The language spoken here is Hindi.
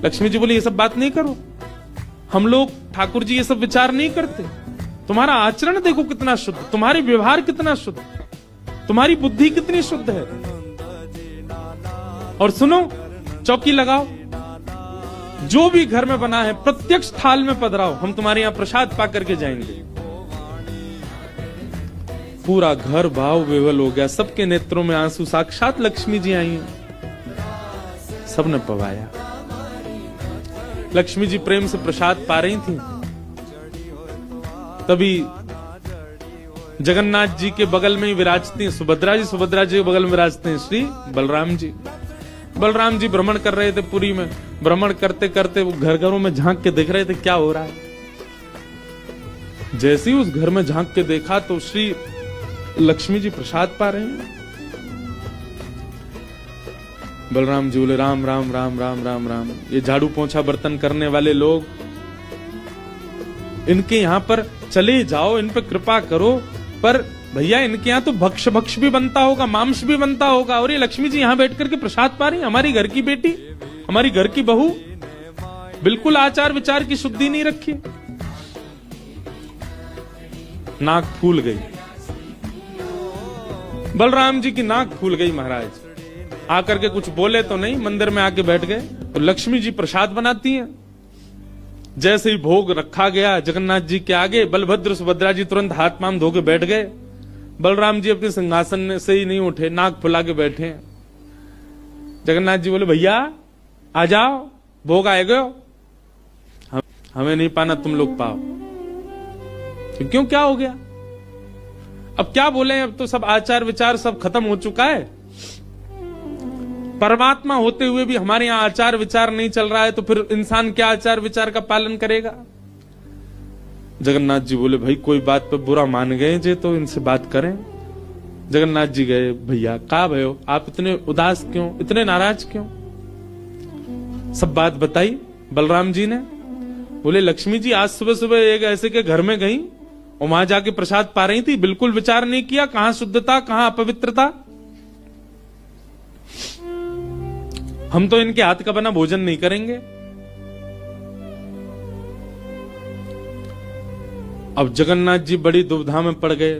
लक्ष्मी जी बोली ये सब बात नहीं करो, हम लोग ठाकुर जी ये सब विचार नहीं करते। तुम्हारा आचरण देखो कितना शुद्ध, तुम्हारी व्यवहार कितना शुद्ध, तुम्हारी बुद्धि कितनी शुद्ध है। और सुनो, चौकी लगाओ, जो भी घर में बना है प्रत्यक्ष थाल में पधराओ, हम तुम्हारे यहां प्रसाद पा करके जाएंगे। पूरा घर भाव विवल हो गया, सबके नेत्रों में आंसू, साक्षात लक्ष्मी जी आई हैं, सबने पवाया। लक्ष्मी जी प्रेम से प्रसाद पा रही थी, तभी जगन्नाथ जी के बगल में ही विराजती हैं सुभद्रा जी, सुभद्रा जी के बगल में विराजते हैं श्री बलराम जी। बलराम जी भ्रमण कर रहे थे पुरी में, भ्रमण करते करते वो घर घरों में झांक के देख रहे थे क्या हो रहा है। जैसे ही उस घर में झांक के देखा तो श्री लक्ष्मी जी प्रसाद पा रहे हैं। बलराम जी बोले राम राम राम राम राम राम, ये झाड़ू पोंछा बर्तन करने वाले लोग, इनके यहां पर चले जाओ, इन पे कृपा करो। पर भैया इनके यहाँ तो भक्ष भी बनता होगा, मांस भी बनता होगा, और ये लक्ष्मी जी यहाँ बैठ करके प्रसाद पा रही, हमारी घर की बेटी, हमारी घर की बहू, बिल्कुल आचार विचार की शुद्धि नहीं रखी। नाक फूल गई, बलराम जी की नाक फूल गई। महाराज आकर के कुछ बोले तो नहीं, मंदिर में आके बैठ गए। तो लक्ष्मी जी प्रसाद बनाती हैं। जैसे ही भोग रखा गया जगन्नाथ जी के आगे, बलभद्र सुभद्रा जी तुरंत हाथ पांव धो के बैठ गए। बलराम जी अपने सिंहासन से ही नहीं उठे, नाक फुला के बैठे। जगन्नाथ जी बोले भैया आ जाओ, भोग आए गयो, हमें नहीं पाना, तुम लोग पाओ। क्यों, क्या हो गया? अब क्या बोले, अब तो सब आचार विचार सब खत्म हो चुका है। परमात्मा होते हुए भी हमारे यहां आचार विचार नहीं चल रहा है, तो फिर इंसान क्या आचार विचार का पालन करेगा? जगन्नाथ जी बोले भाई कोई बात पे बुरा मान गए जे, तो इनसे बात करें। जगन्नाथ जी गए, भैया कहा भयो, आप इतने उदास क्यों, इतने नाराज क्यों? सब बात बताई बलराम जी ने। बोले लक्ष्मी जी आज सुबह सुबह एक ऐसे के घर में गई और वहां जाके प्रसाद पा रही थी, बिल्कुल विचार नहीं किया, कहां शुद्धता कहां अपवित्रता। हम तो इनके हाथ का बना भोजन नहीं करेंगे। अब जगन्नाथ जी बड़ी दुविधा में पड़ गए।